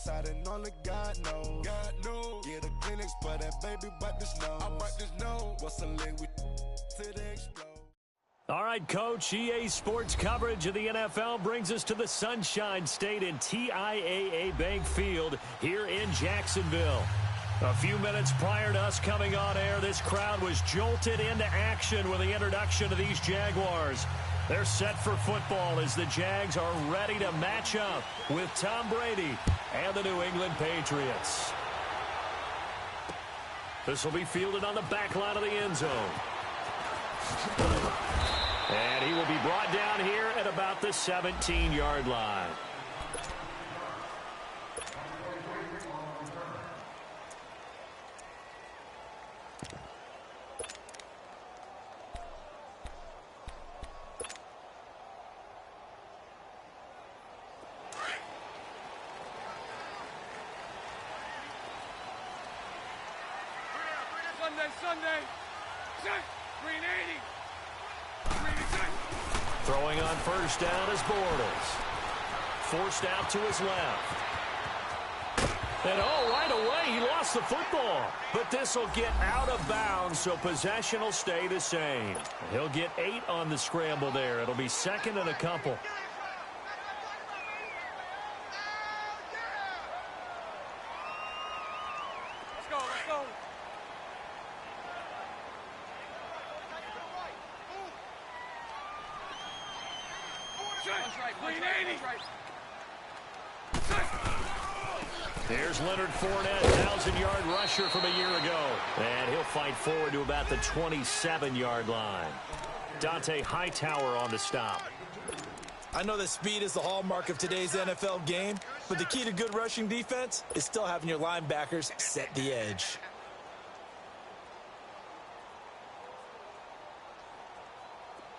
outside and only God knows. God knows. Yeah, the clinics, but that baby bite the snow. I bite this nose. What's a leg with to the explode? All right, Coach, EA Sports coverage of the NFL brings us to the Sunshine State in TIAA Bank Field here in Jacksonville. A few minutes prior to us coming on air, this crowd was jolted into action with the introduction of these Jaguars. They're set for football as the Jags are ready to match up with Tom Brady and the New England Patriots. This will be fielded on the back line of the end zone. And he will be brought down here at about the 17-yard line. Sunday. Green 80. Throwing on first down is Bortles. Forced out to his left. And right away he lost the football. But this will get out of bounds, so possession will stay the same. He'll get 8 on the scramble there. It'll be second and a couple. Here's Leonard Fournette, 1,000-yard rusher from a year ago. And he'll fight forward to about the 27-yard line. Dante Hightower on the stop. I know that speed is the hallmark of today's NFL game, but the key to good rushing defense is still having your linebackers set the edge.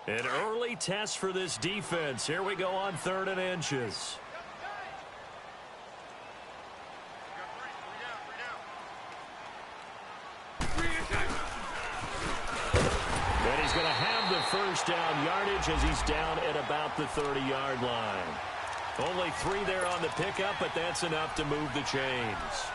An early test for this defense. Here we go on 3rd and inches. And he's going to have the first down yardage as he's down at about the 30-yard line. Only 3 there on the pickup, but that's enough to move the chains.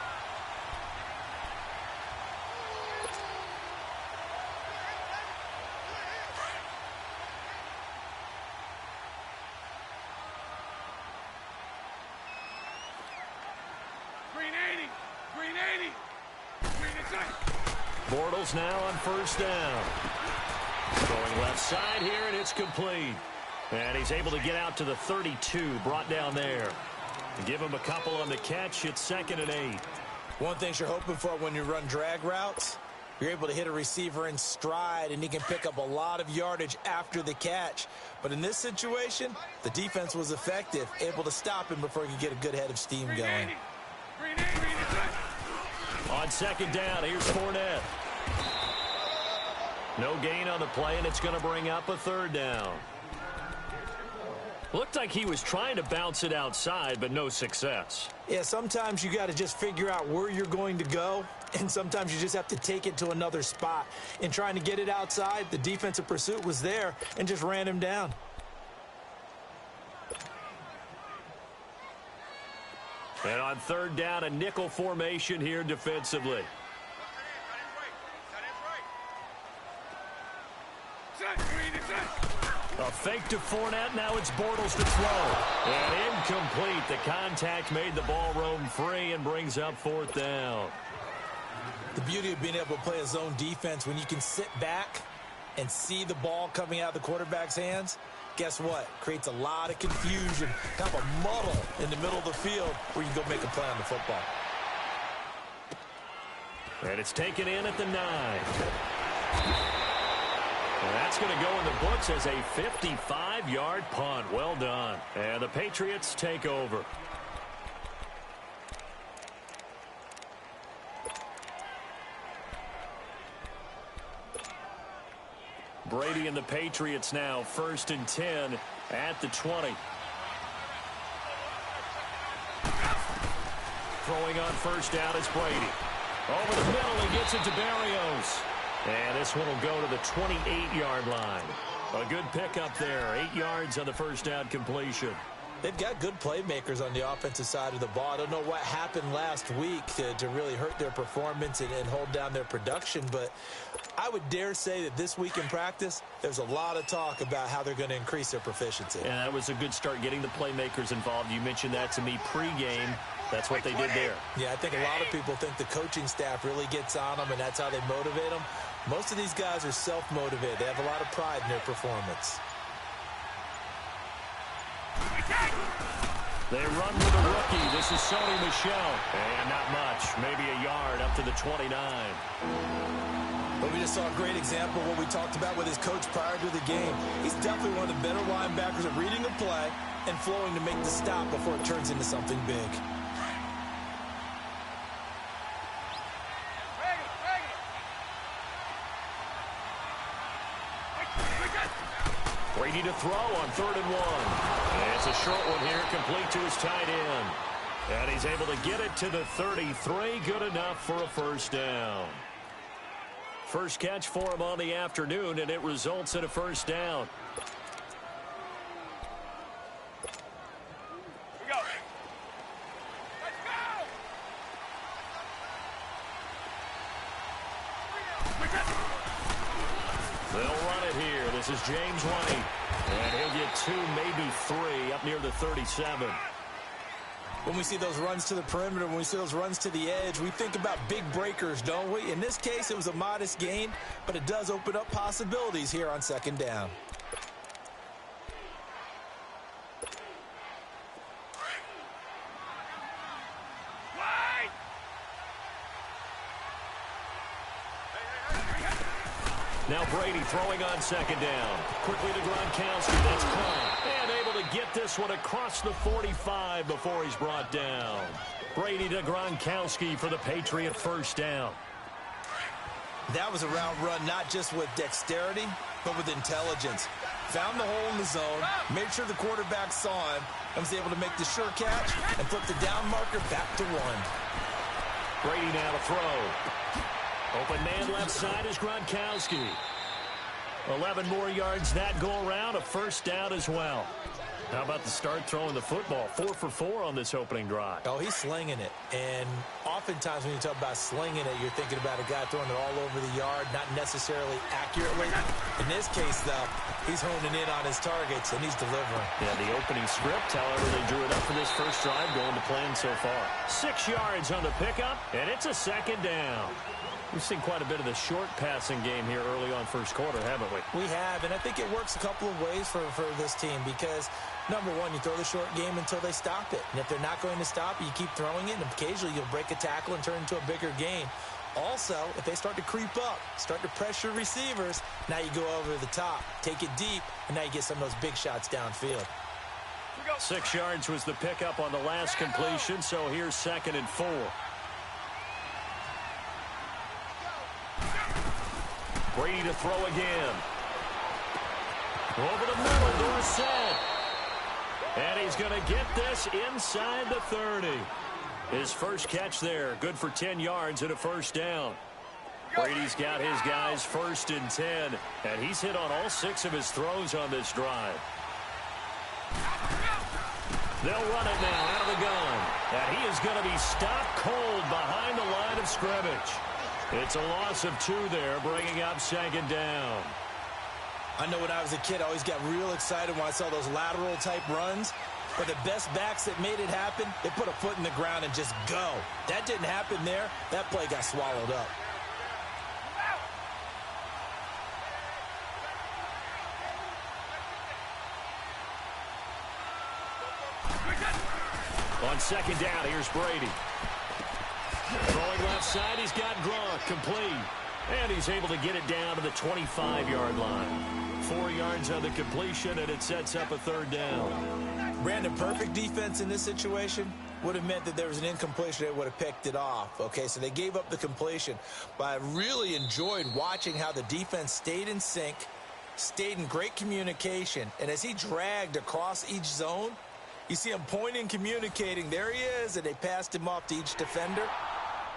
Bortles now on first down. Going left side here, and it's complete. And he's able to get out to the 32, brought down there. Give him a couple on the catch. It's 2nd and 8. One thing you're hoping for when you run drag routes, you're able to hit a receiver in stride, and he can pick up a lot of yardage after the catch. But in this situation, the defense was effective, able to stop him before he could get a good head of steam going. On 2nd down, here's Fournette. No gain on the play, and it's going to bring up a 3rd down. Looked like he was trying to bounce it outside, but no success. Yeah, sometimes you got to just figure out where you're going to go, and sometimes you just have to take it to another spot. In trying to get it outside, the defensive pursuit was there and just ran him down. And on 3rd down, a nickel formation here defensively. A fake to Fournette. Now it's Bortles to throw. And incomplete. The contact made the ball roam free and brings up 4th down. The beauty of being able to play a zone defense when you can sit back and see the ball coming out of the quarterback's hands, guess what? Creates a lot of confusion, kind of a muddle in the middle of the field where you can go make a play on the football. And it's taken in at the 9. And that's going to go in the books as a 55-yard punt. Well done. And the Patriots take over. Brady and the Patriots now 1st and 10 at the 20. Throwing on first down is Brady. Over the middle, he gets it to Barrios. And this one will go to the 28-yard line. A good pickup there. 8 yards on the first down completion. They've got good playmakers on the offensive side of the ball. I don't know what happened last week to really hurt their performance and hold down their production, but I would dare say that this week in practice, there's a lot of talk about how they're going to increase their proficiency. And that was a good start, getting the playmakers involved. You mentioned that to me pregame. That's what they did there. Yeah, I think a lot of people think the coaching staff really gets on them, and that's how they motivate them. Most of these guys are self-motivated. They have a lot of pride in their performance. They run with a rookie. This is Sony Michel. And not much. Maybe a yard up to the 29. But we just saw a great example of what we talked about with his coach prior to the game. He's definitely one of the better linebackers at reading a play and flowing to make the stop before it turns into something big. Brady to throw on 3rd and 1. And it's a short one here, complete to his tight end. And he's able to get it to the 33. Good enough for a first down. First catch for him on the afternoon, and it results in a first down. We go. Let's go. They'll run it here. This is James White. And he'll get 2, maybe 3, up near the 37. When we see those runs to the perimeter, when we see those runs to the edge, we think about big breakers, don't we? In this case, it was a modest gain, but it does open up possibilities here on 2nd down. Now Brady throwing on 2nd down. Quickly to Gronkowski. That's caught. And able to get this one across the 45 before he's brought down. Brady to Gronkowski for the Patriot first down. That was a route run not just with dexterity, but with intelligence. Found the hole in the zone, made sure the quarterback saw him, and was able to make the sure catch and flip the down marker back to 1. Brady now to throw. Open man left side is Gronkowski. 11 more yards that go around, a first down as well. How about the start throwing the football? 4 for 4 on this opening drive. Oh, he's slinging it. And oftentimes when you talk about slinging it, you're thinking about a guy throwing it all over the yard, not necessarily accurately. In this case, though, he's honing in on his targets, and he's delivering. Yeah, the opening script, however, they drew it up for this first drive, going to plan so far. 6 yards on the pickup, and it's a 2nd down. We've seen quite a bit of the short passing game here early on first quarter, haven't we? We have, and I think it works a couple of ways for this team because, number one, you throw the short game until they stop it. And if they're not going to stop it, you keep throwing it, and occasionally you'll break a tackle and turn it into a bigger gain. Also, if they start to creep up, start to pressure receivers, now you go over the top, take it deep, and now you get some of those big shots downfield. 6 yards was the pickup on the last completion, so here's 2nd and 4. Brady to throw again. Over the middle, Dorsett. And he's going to get this inside the 30. His first catch there, good for 10 yards and a first down. Brady's got his guys 1st and 10, and he's hit on all 6 of his throws on this drive. They'll run it now out of the gun. And he is going to be stopped cold behind the line of scrimmage. It's a loss of 2 there, bringing up 2nd down. I know when I was a kid, I always got real excited when I saw those lateral-type runs. But the best backs that made it happen, they put a foot in the ground and just go. That didn't happen there. That play got swallowed up. On 2nd down, here's Brady. Throwing left side, he's got Gronk complete. And he's able to get it down to the 25-yard line. 4 yards on the completion, and it sets up a 3rd down. Brandon, perfect defense in this situation would have meant that there was an incompletion that would have picked it off. Okay, so they gave up the completion. But I really enjoyed watching how the defense stayed in sync, stayed in great communication. And as he dragged across each zone, you see him pointing, communicating. There he is, and they passed him off to each defender.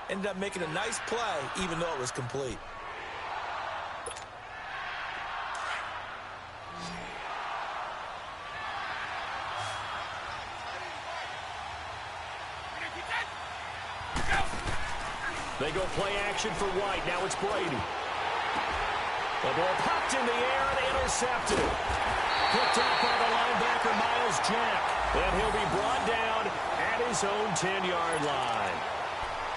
Ended up making a nice play, even though it was complete. They go play action for White. Now it's Brady. The ball popped in the air and intercepted. Picked up by the linebacker, Miles Jack. And he'll be brought down at his own 10-yard line.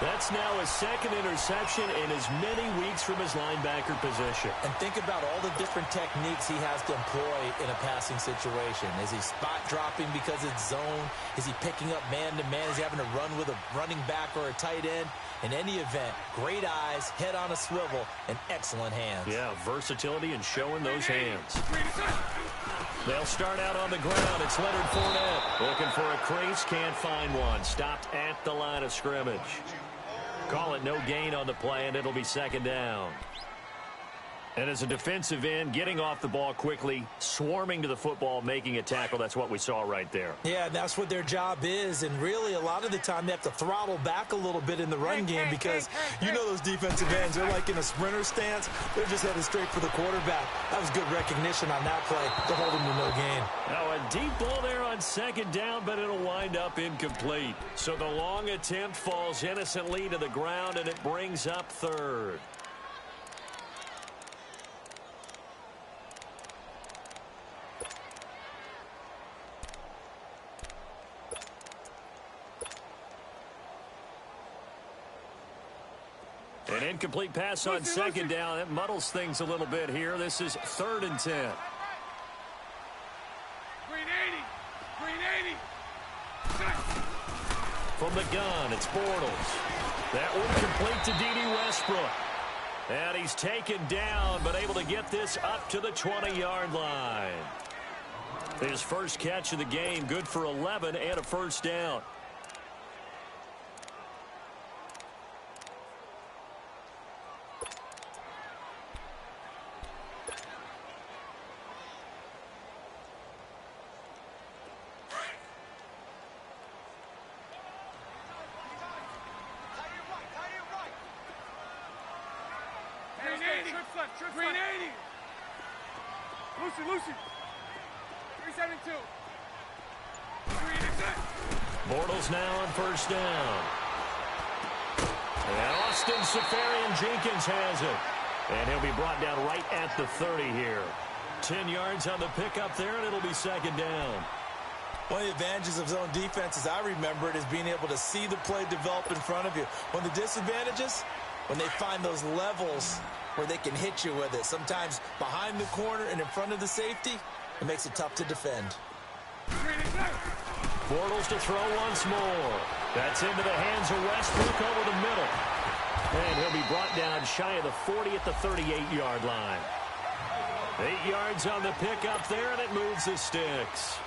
That's now his second interception in as many weeks from his linebacker position. And think about all the different techniques he has to employ in a passing situation. Is he spot dropping because it's zone? Is he picking up man-to-man? Is he having to run with a running back or a tight end? In any event, great eyes, head on a swivel, and excellent hands. Yeah, versatility and showing those hands. They'll start out on the ground. It's Leonard Fournette. Looking for a crease, can't find one. Stopped at the line of scrimmage. Call it no gain on the play, and it'll be second down. And as a defensive end, getting off the ball quickly, swarming to the football, making a tackle, that's what we saw right there. Yeah, that's what their job is, and really a lot of the time they have to throttle back a little bit in the run game because you know those defensive ends, they're like in a sprinter stance. They're just headed straight for the quarterback. That was good recognition on that play to hold him to no gain. Now a deep ball there on second down, but it'll wind up incomplete. So the long attempt falls innocently to the ground, and it brings up third. An incomplete pass on second down. That muddles things a little bit here. This is 3rd and 10. Green 80. Green 80. From the gun, it's Bortles. That one complete to D.D. Westbrook. And he's taken down, but able to get this up to the 20-yard line. His first catch of the game, good for 11 and a first down. Green 80. Lucy. 372. Green is it. Bortles now on first down. And Austin Seferian-Jenkins has it. And he'll be brought down right at the 30 here. 10 yards on the pickup there, and it'll be second down. One of the advantages of zone defense, as I remember it, is being able to see the play develop in front of you. One of the disadvantages, when they find those levels where they can hit you with it. Sometimes behind the corner and in front of the safety, it makes it tough to defend. Bortles to throw once more. That's into the hands of Westbrook over the middle. And he'll be brought down shy of the 40 at the 38-yard line. 8 yards on the pickup there, and it moves the sticks.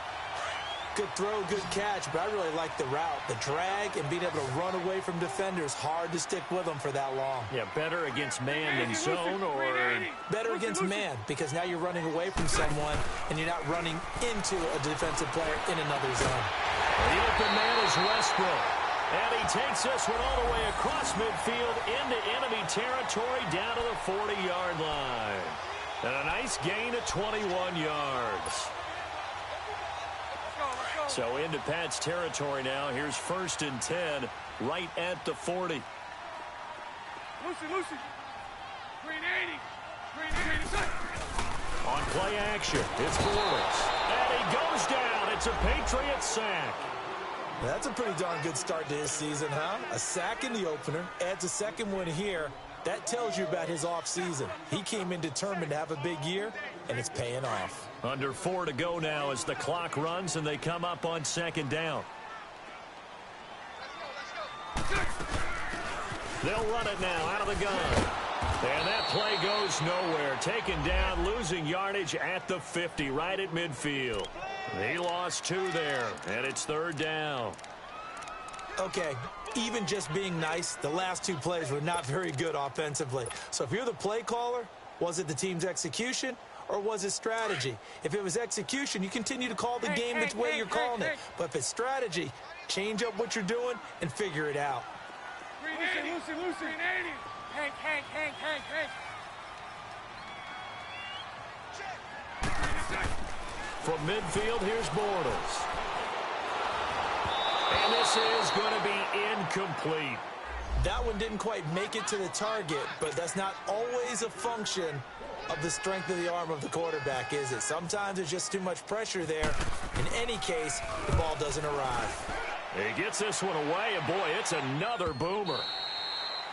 Good throw, good catch, but I really like the route. The drag and being able to run away from defenders, hard to stick with them for that long. Yeah, better against man than zone, or better against man, because now you're running away from someone and you're not running into a defensive player in another zone. The open man is Westbrook. And he takes this one all the way across midfield into enemy territory down to the 40-yard line. And a nice gain of 21 yards. So into Pat's territory now. Here's 1st and 10 right at the 40. Lucy. Green 80. Green 80. On play action, it's Bortles. And he goes down. It's a Patriots sack. That's a pretty darn good start to his season, huh? A sack in the opener, adds a second one here. That tells you about his offseason. He came in determined to have a big year, and it's paying off. Under 4 to go now as the clock runs, and they come up on second down. They'll run it now out of the gun. And that play goes nowhere. Taken down, losing yardage at the 50, right at midfield. He lost 2 there, and it's 3rd down. Okay, even just being nice, the last 2 plays were not very good offensively. So if you're the play caller, was it the team's execution or was it strategy? If it was execution, you continue to call the game the way you're calling it. But if it's strategy, change up what you're doing and figure it out. Lucy. Hank. From midfield, here's Bortles. And this is going to be incomplete. That one didn't quite make it to the target, but that's not always a function of the strength of the arm of the quarterback, is it? Sometimes there's just too much pressure there. In any case, the ball doesn't arrive. He gets this one away, and boy, it's another boomer.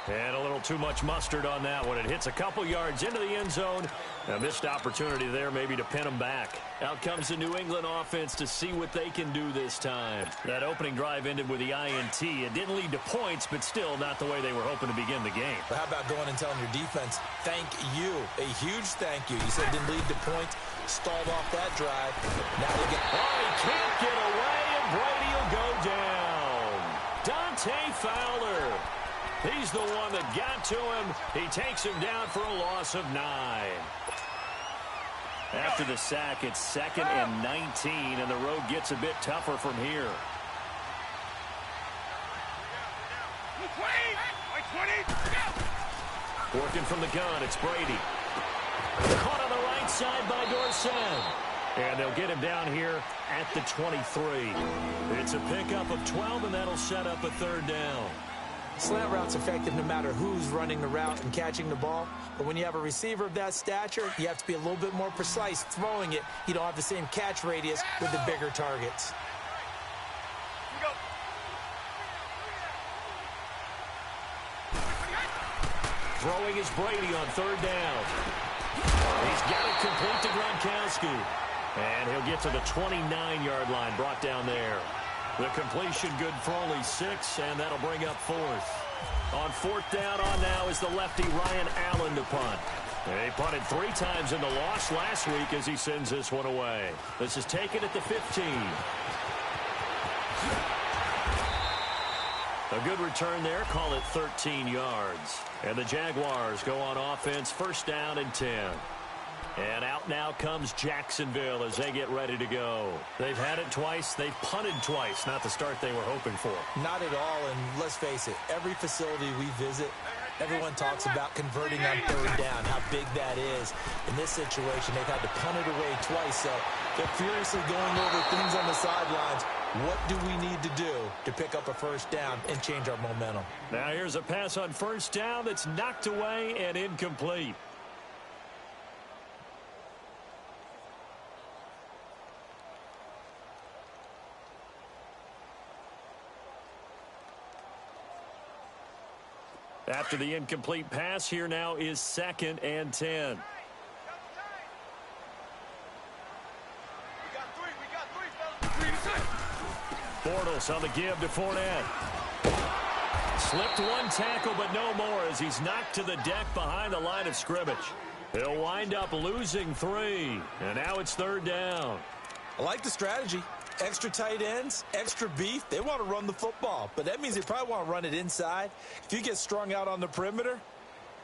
And a little too much mustard on that one. It hits a couple yards into the end zone. A missed opportunity there maybe to pin him back. Out comes the New England offense to see what they can do this time. That opening drive ended with the INT. It didn't lead to points, but still not the way they were hoping to begin the game. But how about going and telling your defense, thank you, a huge thank you. You said it didn't lead to points, stalled off that drive. Now they get... Oh, he can't get away, and Brady will go down. Dante Fowler. He's the one that got to him. He takes him down for a loss of 9. After the sack, it's 2nd and 19, and the road gets a bit tougher from here. 20. Working from the gun, it's Brady. Caught on the right side by Dorsett. And they'll get him down here at the 23. It's a pickup of 12, and that'll set up a 3rd down. Slant route's effective no matter who's running the route and catching the ball. But when you have a receiver of that stature, you have to be a little bit more precise throwing it. You don't have the same catch radius with the bigger targets. Throwing is Brady on 3rd down. He's got it complete to Gronkowski. And he'll get to the 29-yard line, brought down there. The completion good for only 6, and that'll bring up 4th. On 4th down on now is the lefty Ryan Allen to punt. He punted 3 times in the loss last week as he sends this one away. This is taken at the 15. A good return there, call it 13 yards. And the Jaguars go on offense, 1st down and 10. And out now comes Jacksonville as they get ready to go. They've had it twice. They've punted twice. Not the start they were hoping for. Not at all, and let's face it, every facility we visit, everyone talks about converting on 3rd down, how big that is. In this situation, they've had to punt it away twice, so they're furiously going over things on the sidelines. What do we need to do to pick up a 1st down and change our momentum? Now here's a pass on 1st down that's knocked away and incomplete. After the incomplete pass, here now is 2nd and 10. Bortles on the give to Fournette. Slipped one tackle, but no more as he's knocked to the deck behind the line of scrimmage. He'll wind up losing 3, and now it's 3rd down. I like the strategy. Extra tight ends, extra beef. They want to run the football, but that means they probably want to run it inside. If you get strung out on the perimeter,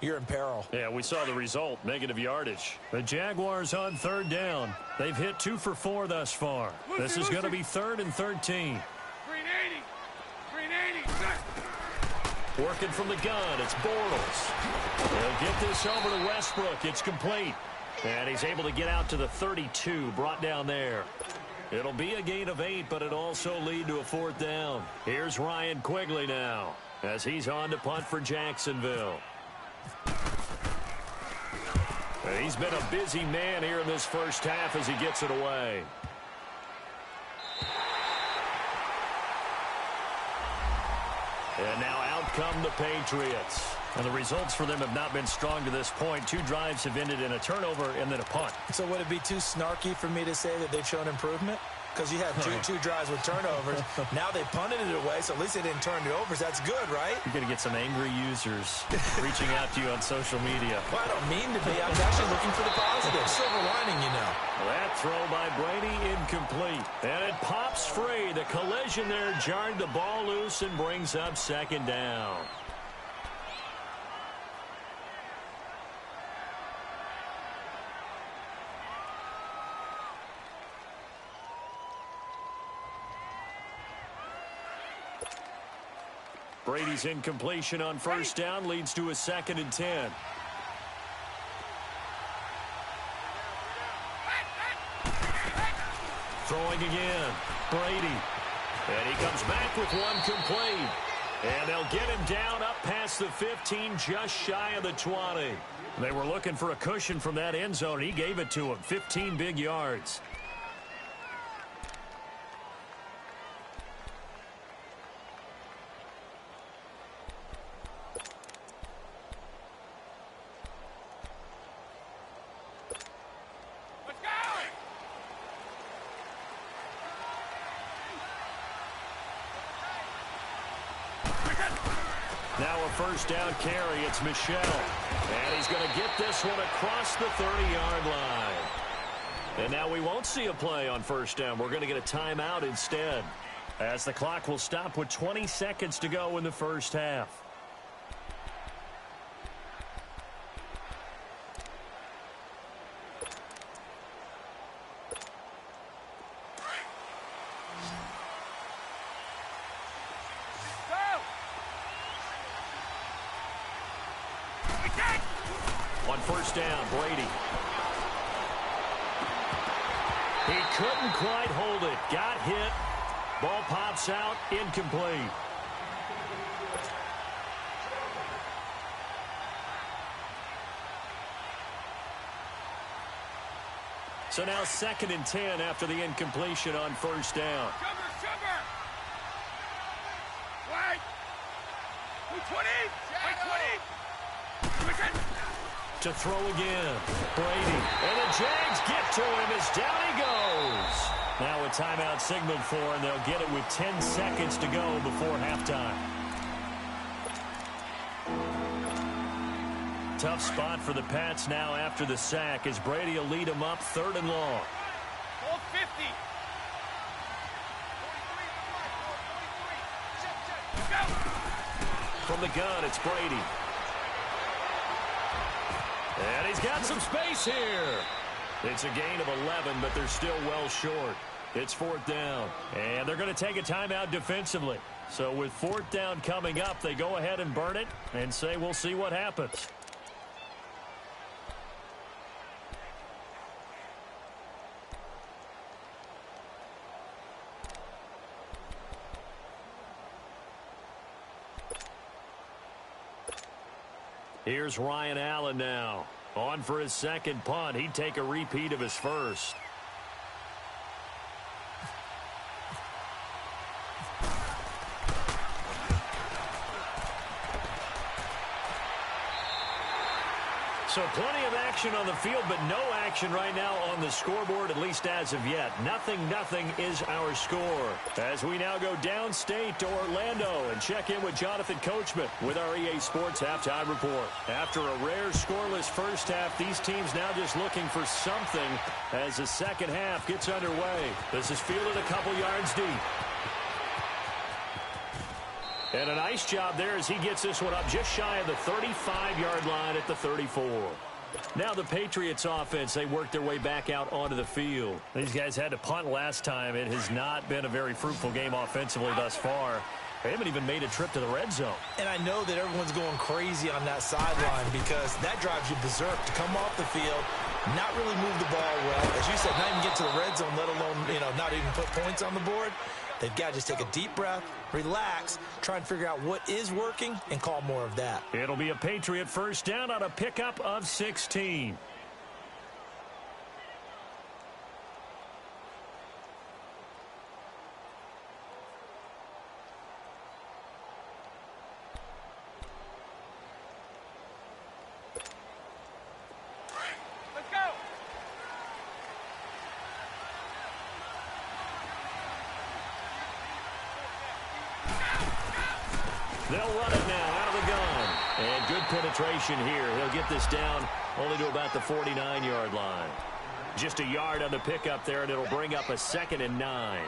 you're in peril. Yeah, we saw the result, negative yardage. The Jaguars on 3rd down. They've hit 2 for 4 thus far. This is going to be 3rd and 13. 380. Working from the gun, it's Bortles. He'll get this over to Westbrook. It's complete. And he's able to get out to the 32, brought down there. It'll be a gain of 8, but it'll also lead to a 4th down. Here's Ryan Quigley now as he's on to punt for Jacksonville. And he's been a busy man here in this 1st half as he gets it away. And now out come the Patriots. And the results for them have not been strong to this point. 2 drives have ended in a turnover and then a punt. So would it be too snarky for me to say that they've shown improvement? Because you had two drives with turnovers. Now they punted it away, so at least they didn't turn it over. So that's good, right? You're going to get some angry users reaching out to you on social media. Well, I don't mean to be. I'm actually looking for the positive. Silver lining, you know. That throw by Brady incomplete. And it pops free. The collision there jarred the ball loose and brings up 2nd down. Brady's incompletion on 1st down leads to a 2nd and 10. Throwing again. Brady. And he comes back with one complete. And they'll get him down up past the 15, just shy of the 20. They were looking for a cushion from that end zone, and he gave it to him. 15 big yards. Now a first down carry. It's Michel. And he's going to get this one across the 30-yard line. And now we won't see a play on first down. We're going to get a timeout instead, as the clock will stop with 20 seconds to go in the first half. On first down, Brady. He couldn't quite hold it. Got hit. Ball pops out. Incomplete. So now 2nd and 10 after the incompletion on first down. Sugar! Wait! 220! Wait, 20! To throw again. Brady. And the Jags get to him as down he goes. Now a timeout signaled for, and they'll get it with 10 seconds to go before halftime. Tough spot for the Pats now after the sack, as Brady will lead them up 3rd and long. Ball 50. From the gun, it's Brady. And he's got some space here. It's a gain of 11, but they're still well short. It's 4th down, and they're going to take a timeout defensively. So with 4th down coming up, they go ahead and burn it and say we'll see what happens. Here's Ryan Allen now. On for his 2nd punt. He'd take a repeat of his first. So plenty of action on the field, but no action right now on the scoreboard, at least as of yet. 0-0 is our score. As we now go downstate to Orlando and check in with Jonathan Coachman with our EA Sports Halftime Report. After a rare scoreless first half, these teams now just looking for something as the second half gets underway. This is fielded a couple yards deep. And a nice job there as he gets this one up just shy of the 35-yard line at the 34. Now the Patriots offense, they work their way back out onto the field. These guys had to punt last time. It has not been a very fruitful game offensively thus far. They haven't even made a trip to the red zone. And I know that everyone's going crazy on that sideline because that drives you berserk to come off the field, not really move the ball well. As you said, not even get to the red zone, let alone, not even put points on the board. They've got to just take a deep breath, relax, try and figure out what is working, and call more of that. It'll be a Patriot first down on a pickup of 16. They'll run it now out of the gun. And good penetration here. He'll get this down only to about the 49-yard line. Just a yard on the pickup there, and it'll bring up a 2nd and 9.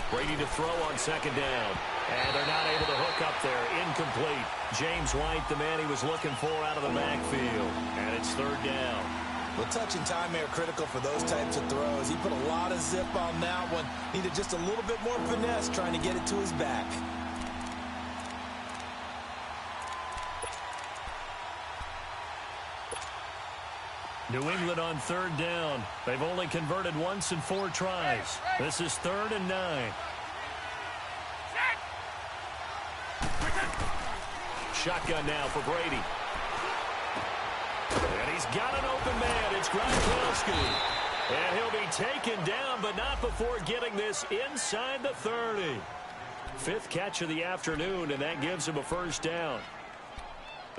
Brady to throw on 2nd down. And they're not able to hook up there. Incomplete. James White, the man he was looking for out of the backfield. And it's 3rd down. Well, touch and timing are critical for those types of throws. He put a lot of zip on that one. Needed just a little bit more finesse trying to get it to his back. New England on 3rd down. They've only converted once in 4 tries. This is 3rd and 9. Shotgun now for Brady. And he's got an open man. It's Gronkowski. And he'll be taken down, but not before getting this inside the 30. 5th catch of the afternoon, and that gives him a 1st down.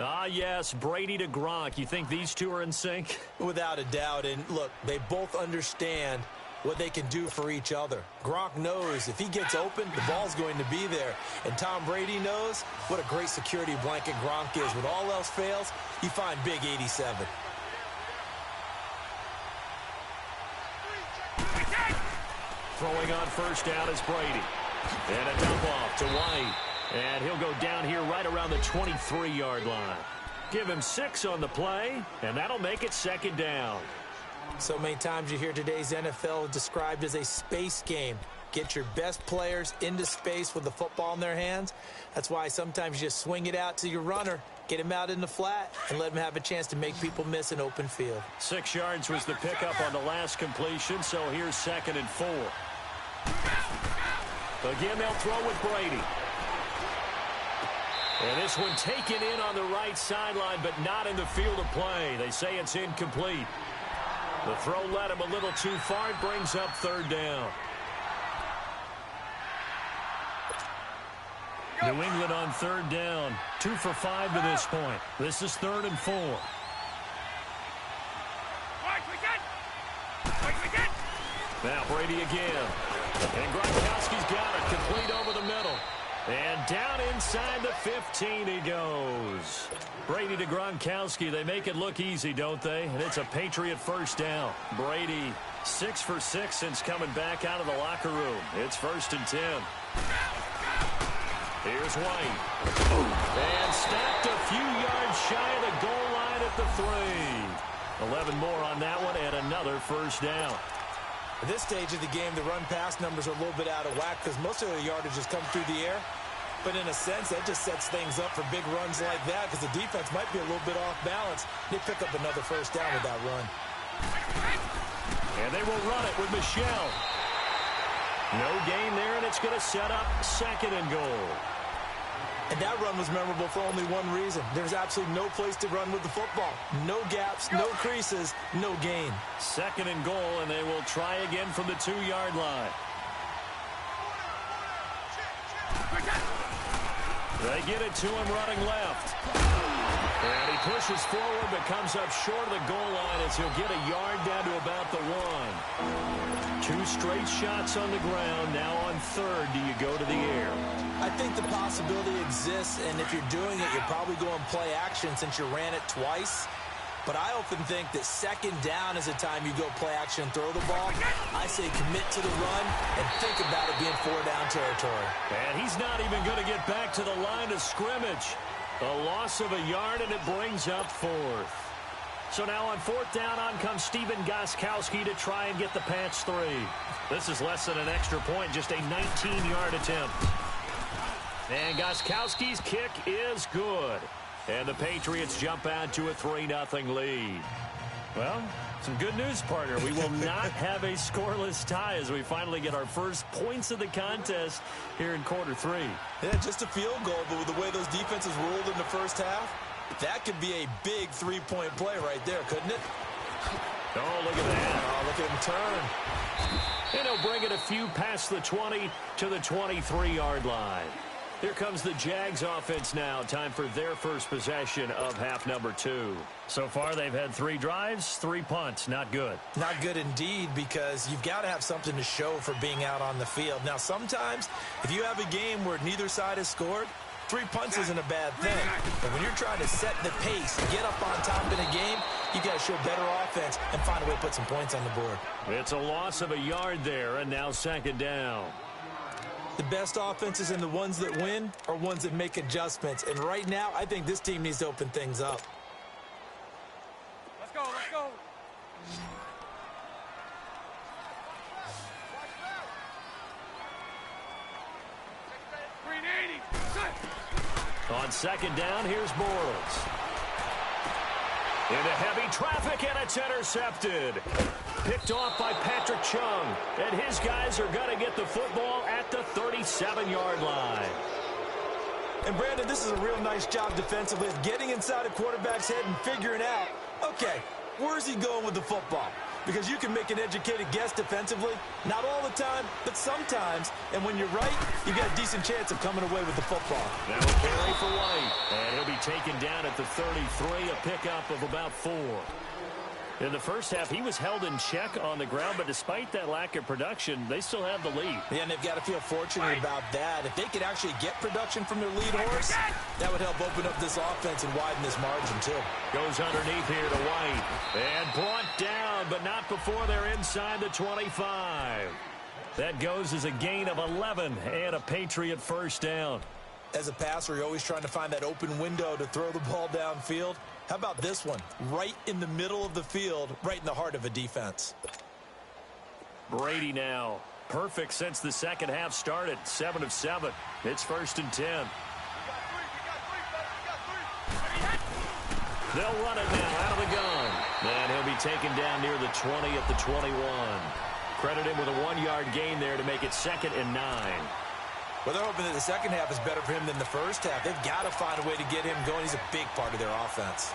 Ah, yes, Brady to Gronk. You think these two are in sync? Without a doubt. And look, they both understand what they can do for each other. Gronk knows if he gets open, the ball's going to be there. And Tom Brady knows what a great security blanket Gronk is. When all else fails, you find Big 87. Throwing on 1st down is Brady. And a dump off to White. And he'll go down here right around the 23-yard line. Give him 6 on the play, and that'll make it 2nd down. So many times you hear today's NFL described as a space game. Get your best players into space with the football in their hands. That's why sometimes you just swing it out to your runner, get him out in the flat, and let him have a chance to make people miss an open field. 6 yards was the pickup on the last completion, so here's 2nd and 4. Again, they'll throw with Brady. And this one taken in on the right sideline, but not in the field of play. They say it's incomplete. The throw led him a little too far. It brings up 3rd down. New England on 3rd down. 2 for 5 to this point. This is 3rd and 4. Now Brady again. And Gronkowski's got it. Complete over the middle. And down inside the 15 he goes. Brady to Gronkowski. They make it look easy, don't they? And it's a Patriot 1st down. Brady 6 for 6 since coming back out of the locker room. It's 1st and 10. Here's White. And snapped a few yards shy of the goal line at the 3. 11 more on that one and another 1st down. At this stage of the game, the run-pass numbers are a little bit out of whack because most of the yardage has come through the air. But in a sense, that just sets things up for big runs like that because the defense might be a little bit off balance. They pick up another 1st down with that run. And they will run it with Michel. No gain there, and it's going to set up 2nd and goal. And that run was memorable for only one reason. There's absolutely no place to run with the football. No gaps, no creases, no gain. 2nd and goal, and they will try again from the 2-yard line. They get it to him running left. And he pushes forward but comes up short of the goal line as he'll get a yard down to about the 1. 2 straight shots on the ground. Now on 3rd, do you go to the air? I think the possibility exists, and if you're doing it, you're probably going play action since you ran it twice. But I often think that 2nd down is a time you go play action and throw the ball. I say commit to the run and think about it being 4-down territory. And he's not even going to get back to the line of scrimmage. A loss of a yard, and it brings up 4th. So now on 4th down, on comes Stephen Gostkowski to try and get the Pats 3. This is less than an extra point, just a 19-yard attempt. And Gostkowski's kick is good. And the Patriots jump out to a 3-0 lead. Well, some good news, partner. We will not have a scoreless tie as we finally get our first points of the contest here in quarter 3. Yeah, just a field goal, but with the way those defenses ruled in the first half, that could be a big 3-point play right there, couldn't it? Oh, look at that. Oh, look at him turn. And he'll bring it a few past the 20 to the 23-yard line. Here comes the Jags offense now. Time for their first possession of half number 2. So far, they've had 3 drives, 3 punts. Not good. Not good indeed, because you've got to have something to show for being out on the field. Now, sometimes, if you have a game where neither side has scored, 3 punts isn't a bad thing. But when you're trying to set the pace, get up on top in a game, you got to show better offense and find a way to put some points on the board. It's a loss of a yard there, and now 2nd down. The best offenses and the ones that win are ones that make adjustments. And right now, I think this team needs to open things up. Let's go, let's go. On second down, here's Bortles. Into heavy traffic, and it's intercepted. Picked off by Patrick Chung, and his guys are going to get the football at the 37-yard line. And, Brandon, this is a real nice job defensively of getting inside a quarterback's head and figuring out, okay, where's he going with the football? Because you can make an educated guess defensively, not all the time, but sometimes. And when you're right, you've got a decent chance of coming away with the football. Now a carry for White, and he'll be taken down at the 33, a pickup of about 4. In the first half, he was held in check on the ground, but despite that lack of production, they still have the lead. Yeah, and they've got to feel fortunate about that. If they could actually get production from their lead horse, that would help open up this offense and widen this margin, too. Goes underneath here to White, and brought down, but not before they're inside the 25. That goes as a gain of 11 and a Patriot first down. As a passer, you're always trying to find that open window to throw the ball downfield. How about this one? Right in the middle of the field, right in the heart of a defense. Brady now. Perfect since the second half started. 7 of 7. It's 1st and 10. They'll run it now out of the gun. And he'll be taken down near the 20 at the 21. Credit him with a 1-yard gain there to make it 2nd and 9. Well, they're hoping that the second half is better for him than the first half. They've got to find a way to get him going. He's a big part of their offense.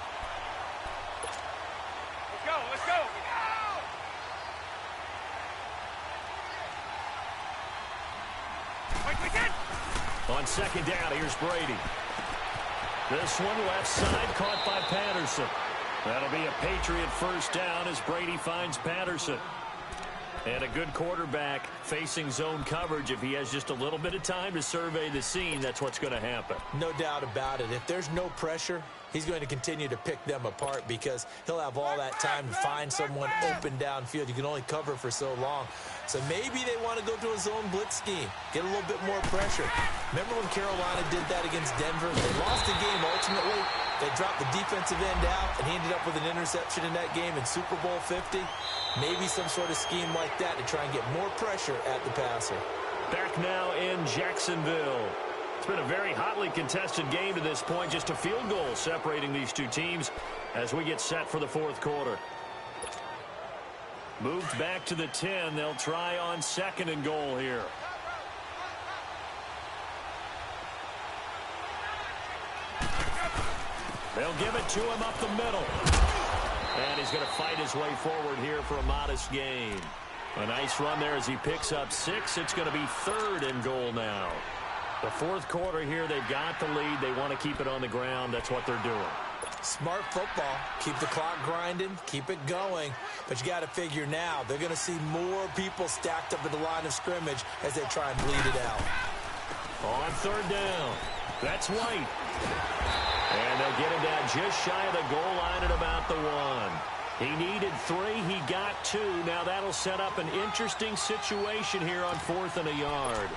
Let's go, let's go. On second down, here's Brady. This one left side caught by Patterson. That'll be a Patriot first down as Brady finds Patterson. And a good quarterback facing zone coverage. If he has just a little bit of time to survey the scene, that's what's going to happen. No doubt about it. If there's no pressure, he's going to continue to pick them apart because he'll have all that time to find someone open downfield. You can only cover for so long. So maybe they want to go to a zone blitz scheme, get a little bit more pressure. Remember when Carolina did that against Denver? They lost the game ultimately. They dropped the defensive end out, and he ended up with an interception in that game in Super Bowl 50. Maybe some sort of scheme like that to try and get more pressure at the passer. Back now in Jacksonville. It's been a very hotly contested game to this point. Just a field goal separating these two teams as we get set for the fourth quarter. Moved back to the 10. They'll try on 2nd and goal here. They'll give it to him up the middle. And he's going to fight his way forward here for a modest gain. A nice run there as he picks up 6. It's going to be 3rd and goal now. The fourth quarter here, they've got the lead. They want to keep it on the ground. That's what they're doing. Smart football. Keep the clock grinding. Keep it going. But you got to figure now, they're going to see more people stacked up at the line of scrimmage as they try and bleed it out. On 3rd down, that's White. And they'll get him down just shy of the goal line at about the 1. He needed 3. He got 2. Now that'll set up an interesting situation here on 4th and a yard.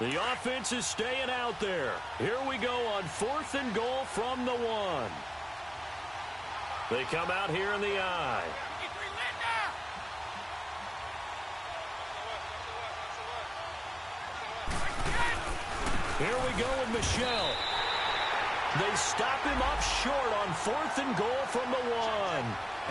The offense is staying out there. Here we go on 4th and goal from the 1. They come out here in the I. Here we go with Michelle. They stop him up short on 4th and goal from the 1.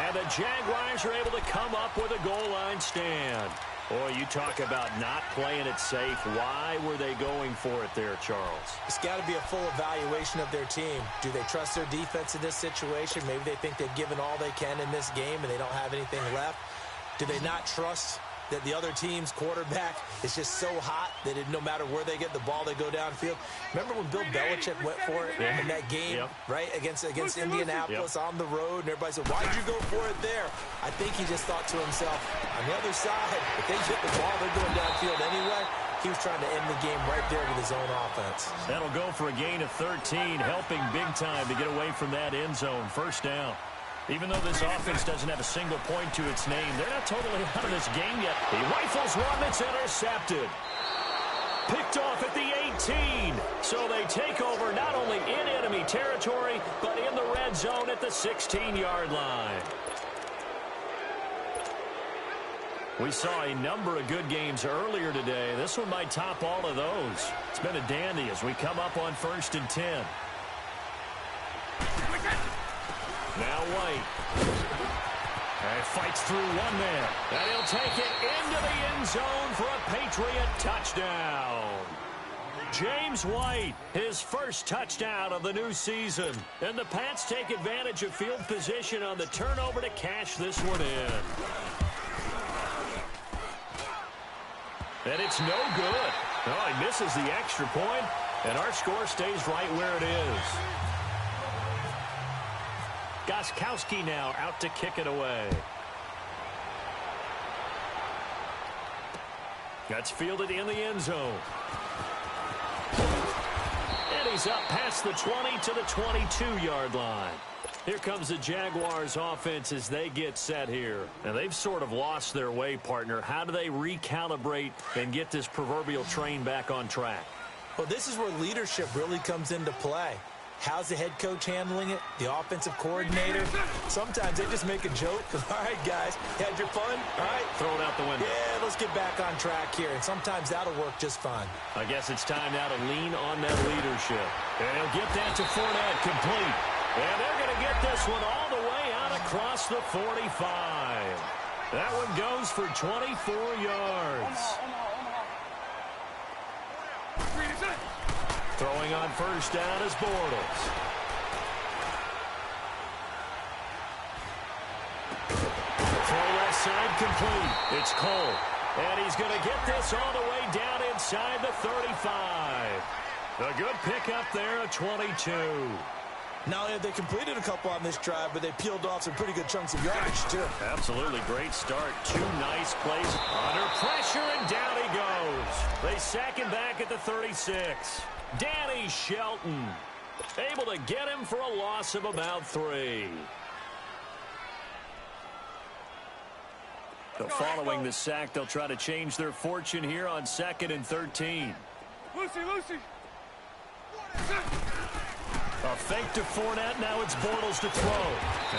And the Jaguars are able to come up with a goal line stand. Boy, you talk about not playing it safe. Why were they going for it there, Charles? It's got to be a full evaluation of their team. Do they trust their defense in this situation? Maybe they think they've given all they can in this game and they don't have anything left. Do they not trust that the other team's quarterback is just so hot that no matter where they get the ball, they go downfield? Remember when Bill Belichick went for it in that game, right, against Indianapolis on the road, and everybody said, why'd you go for it there? I think he just thought to himself, on the other side, if they get the ball, they're going downfield anyway. He was trying to end the game right there with his own offense. That'll go for a gain of 13, helping big time to get away from that end zone. First down. Even though this offense doesn't have a single point to its name, they're not totally out of this game yet. He rifles one that's intercepted. Picked off at the 18. So they take over not only in enemy territory, but in the red zone at the 16-yard line. We saw a number of good games earlier today. This one might top all of those. It's been a dandy as we come up on 1st and 10. Now White. And fights through one man. And he'll take it into the end zone for a Patriot touchdown. James White, his first touchdown of the new season. And the Pats take advantage of field position on the turnover to cash this one in. And it's no good. Oh, he misses the extra point, and our score stays right where it is. Gostkowski now out to kick it away. That's fielded in the end zone. And he's up past the 20 to the 22-yard line. Here comes the Jaguars offense as they get set here. And they've sort of lost their way, partner. How do they recalibrate and get this proverbial train back on track? Well, this is where leadership really comes into play. How's the head coach handling it? The offensive coordinator? Sometimes they just make a joke. All right, guys, had your fun? All right. Throw it out the window. Yeah, let's get back on track here. And sometimes that'll work just fine. I guess it's time now to lean on that leadership. And he'll get that to Fournette, complete. And they're going to get this one all the way out across the 45. That one goes for 24 yards. Throwing on first down is Bortles. Throw left side complete. It's Cole. And he's going to get this all the way down inside the 35. A good pickup there at 22. Not only have they completed a couple on this drive, but they peeled off some pretty good chunks of yardage, too. Absolutely great start. Two nice plays. Under pressure, and down he goes. They sack him back at the 36. Danny Shelton able to get him for a loss of about 3. So following the sack, they'll try to change their fortune here on 2nd and 13. Lucy. A fake to Fournette. Now it's Bortles to throw.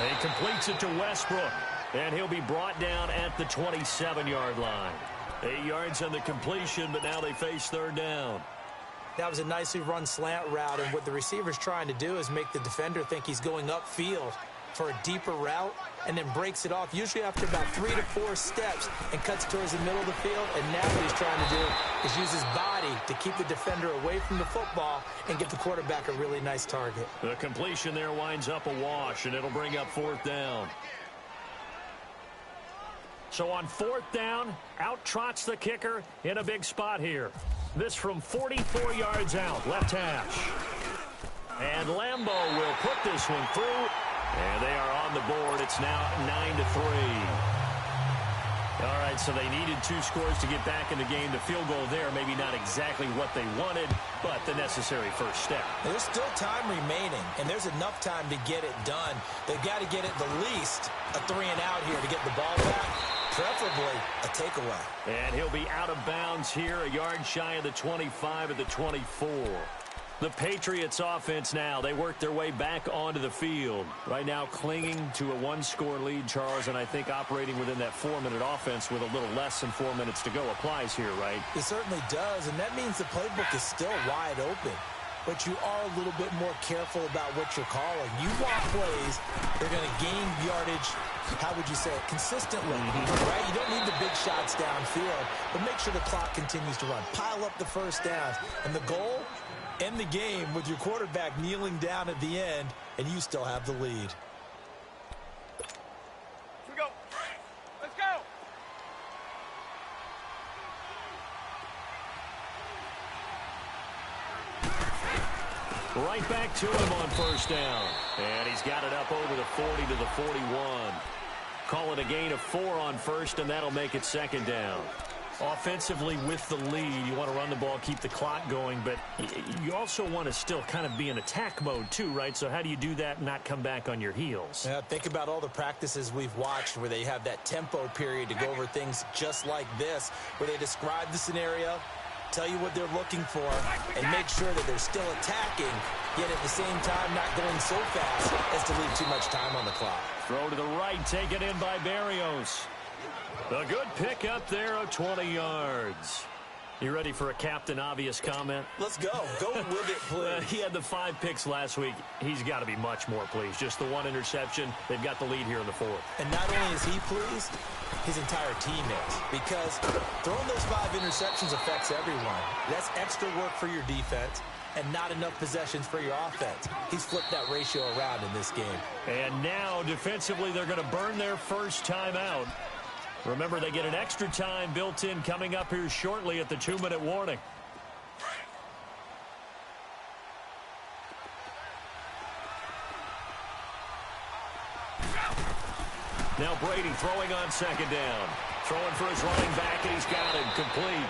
And he completes it to Westbrook. And he'll be brought down at the 27-yard line. 8 yards on the completion, but now they face 3rd down. That was a nicely run slant route, and what the receiver's trying to do is make the defender think he's going upfield for a deeper route and then breaks it off, usually after about 3 to 4 steps, and cuts towards the middle of the field. And now what he's trying to do is use his body to keep the defender away from the football and get the quarterback a really nice target. The completion there winds up a wash, and it'll bring up 4th down. So on 4th down, out trots the kicker in a big spot here. This from 44 yards out, left hash. And Lambeau will put this one through. And they are on the board. It's now 9-3. All right, so they needed 2 scores to get back in the game. The field goal there, maybe not exactly what they wanted, but the necessary first step. There's still time remaining, and there's enough time to get it done. They've got to get at the least a 3 and out here to get the ball back, preferably a takeaway. And he'll be out of bounds here, a yard shy of the 25 at the 24. The Patriots offense now, they work their way back onto the field. Right now clinging to a 1-score lead, Charles, and I think operating within that 4-minute offense with a little less than 4 minutes to go applies here, right? It certainly does, and that means the playbook is still wide open. But you are a little bit more careful about what you're calling. You want plays, they're going to gain yardage, how would you say it, consistently, right? You don't need the big shots downfield, but make sure the clock continues to run. Pile up the first downs, and the goal, end the game with your quarterback kneeling down at the end, and you still have the lead. Here we go. Let's go. Right back to him on first down. And he's got it up over the 40 to the 41. Call it a gain of 4 on first, and that'll make it 2nd down. Offensively with the lead, you want to run the ball, keep the clock going, but you also want to still kind of be in attack mode too, right? So how do you do that and not come back on your heels? Yeah, think about all the practices we've watched where they have that tempo period to go over things just like this, where they describe the scenario, tell you what they're looking for, and make sure that they're still attacking, yet at the same time not going so fast as to leave too much time on the clock. Throw to the right, taken in by Berrios. A good pick up there of 20 yards. You ready for a Captain Obvious comment? Let's go. Go with it, please. He had the 5 picks last week. He's got to be much more pleased. Just the 1 interception. They've got the lead here in the 4th. And not only is he pleased, his entire team is. Because throwing those 5 interceptions affects everyone. That's extra work for your defense and not enough possessions for your offense. He's flipped that ratio around in this game. And now, defensively, they're going to burn their first time out. Remember, they get an extra time built in coming up here shortly at the 2-minute warning. Now Brady throwing on 2nd down. Throwing for his running back, and he's got him complete.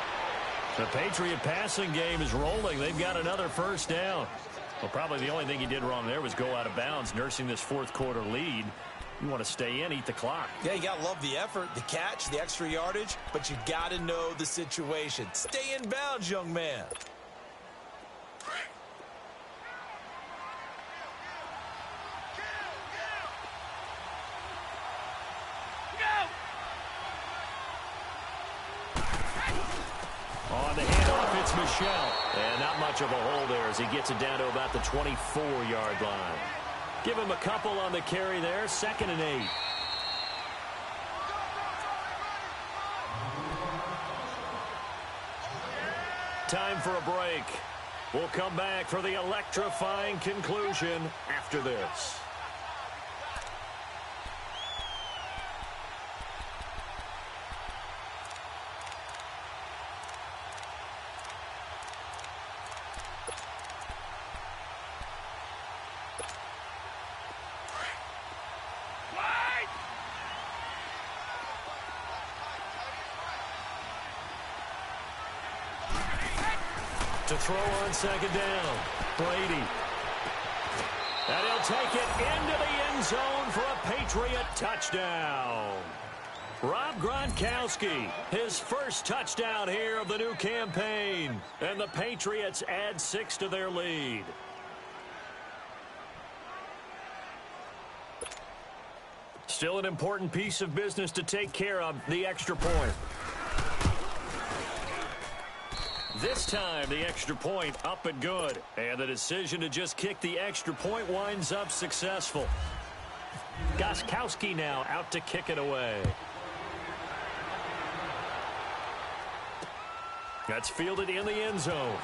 The Patriot passing game is rolling. They've got another first down. Well, probably the only thing he did wrong there was go out of bounds, nursing this 4th quarter lead. You want to stay in, eat the clock. Yeah, you got to love the effort, the catch, the extra yardage, but you got to know the situation. Stay in bounds, young man. On the handoff, it's Michelle. And not much of a hole there as he gets it down to about the 24-yard line. Give him a couple on the carry there. 2nd and 8. Time for a break. We'll come back for the electrifying conclusion after this. To throw on 2nd down, Brady. And he'll take it into the end zone for a Patriot touchdown. Rob Gronkowski, his first touchdown here of the new campaign. And the Patriots add 6 to their lead. Still an important piece of business to take care of, the extra point. This time, the extra point up and good. And the decision to just kick the extra point winds up successful. Gronkowski now out to kick it away. That's fielded in the end zone.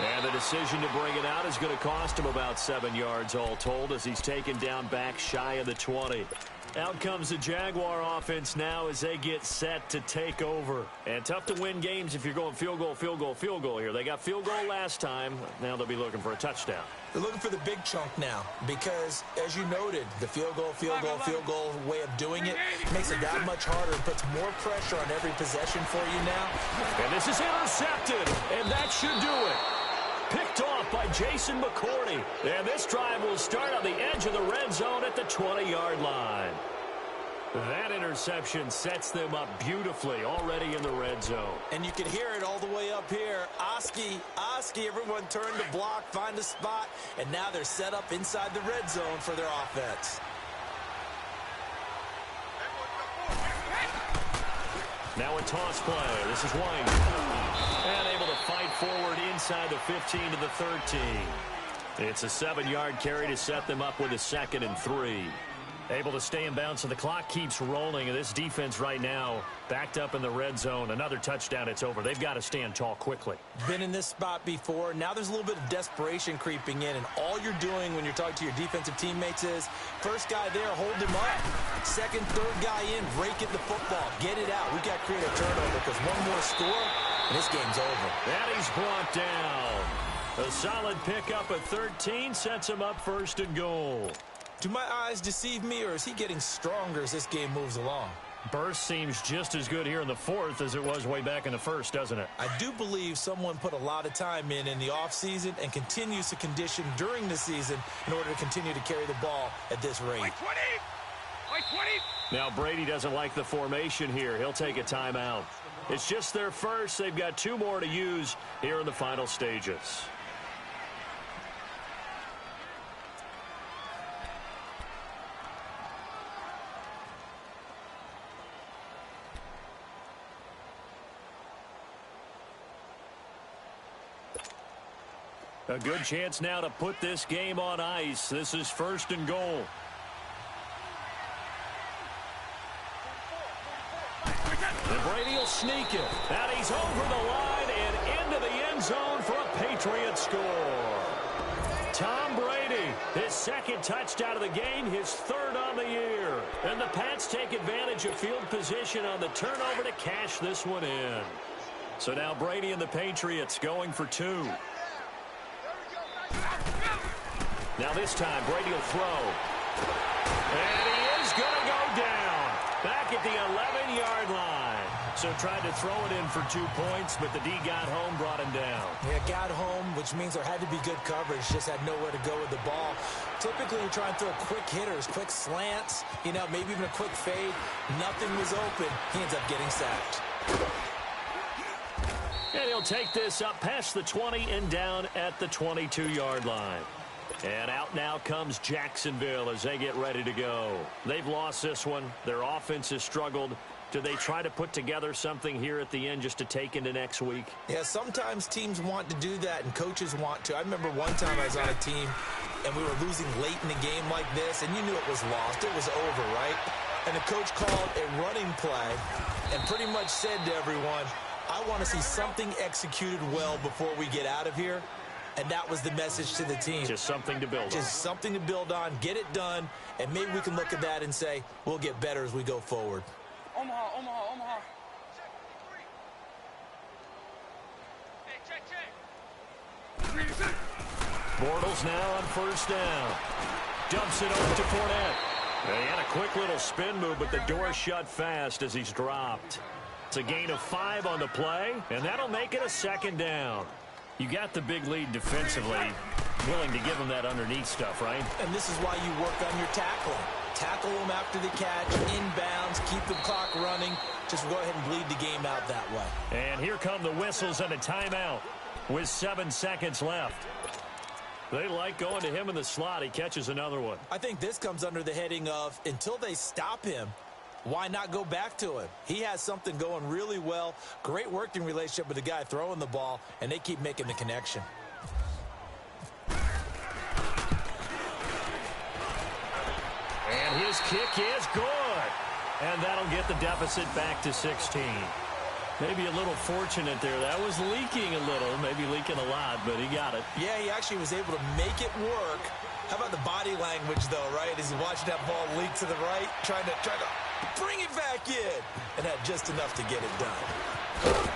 And the decision to bring it out is going to cost him about 7 yards all told as he's taken down back shy of the 20. Out comes the Jaguar offense now as they get set to take over. And tough to win games if you're going field goal, field goal, field goal here. They got field goal last time. Now they'll be looking for a touchdown. They're looking for the big chunk now because, as you noted, the field goal way of doing it makes it that much harder. It puts more pressure on every possession for you now. And this is intercepted, and that should do it. Picked off by Jason McCourty. And this drive will start on the edge of the red zone at the 20-yard line. That interception sets them up beautifully already in the red zone. And you can hear it all the way up here. Oski, everyone turned to block, find a spot, and now they're set up inside the red zone for their offense. Now a toss play. This is White. And able to fight forward inside the 15 to the 13. It's a 7-yard carry to set them up with a 2nd and 3. Able to stay in bounds, so the clock keeps rolling. And this defense right now backed up in the red zone. Another touchdown, it's over. They've got to stand tall quickly. Been in this spot before. Now there's a little bit of desperation creeping in. And all you're doing when you're talking to your defensive teammates is, first guy there, hold him up. Second, third guy in, rake at the football. Get it out. We've got to create a turnover because one more score, and this game's over. And he's brought down. A solid pickup at 13 sets him up 1st and goal. Do my eyes deceive me, or is he getting stronger as this game moves along? Burst seems just as good here in the 4th as it was way back in the 1st, doesn't it? I do believe someone put a lot of time in the offseason and continues to condition during the season in order to continue to carry the ball at this rate. Like 20! Like 20! Now Brady doesn't like the formation here. He'll take a timeout. It's just their first. They've got 2 more to use here in the final stages. A good chance now to put this game on ice. This is 1st and goal. And Brady will sneak it. And he's over the line and into the end zone for a Patriot score. Tom Brady, his 2nd touchdown of the game, his 3rd on the year. And the Pats take advantage of field position on the turnover to cash this one in. So now Brady and the Patriots going for 2. Now this time, Brady will throw. And he is going to go down. Back at the 11-yard line. So tried to throw it in for 2 points, but the D got home, brought him down. Yeah, got home, which means there had to be good coverage. Just had nowhere to go with the ball. Typically, you're trying to throw quick hitters, quick slants, maybe even a quick fade. Nothing was open. He ends up getting sacked. And he'll take this up past the 20 and down at the 22-yard line. And out now comes Jacksonville as they get ready to go. They've lost this one. Their offense has struggled. Do they try to put together something here at the end just to take into next week? Yeah, sometimes teams want to do that and coaches want to. I remember one time I was on a team and we were losing late in the game like this, and you knew it was lost. It was over, right? And the coach called a running play and pretty much said to everyone, I want to see something executed well before we get out of here. And that was the message to the team. Just something to build on. Just something to build on, get it done, and maybe we can look at that and say, we'll get better as we go forward. Omaha, Omaha, Omaha. Hey, check. Bortles now on 1st down. Dumps it over to Fournette. He had a quick little spin move, but the door shut fast as he's dropped. It's a gain of 5 on the play, and that'll make it a 2nd down. You got the big lead defensively, willing to give them that underneath stuff, right? And this is why you work on your tackling. Tackle them after the catch, inbounds, keep the clock running. Just go ahead and bleed the game out that way. And here come the whistles and a timeout with 7 seconds left. They like going to him in the slot. He catches another one. I think this comes under the heading of until they stop him, why not go back to him? He has something going really well. Great working relationship with the guy throwing the ball, and they keep making the connection. And his kick is good. And that'll get the deficit back to 16. Maybe a little fortunate there. That was leaking a little, maybe leaking a lot, but he got it. Yeah, he actually was able to make it work. How about the body language, though, right? As he watched that ball leak to the right, trying to bring it back in, and had just enough to get it done.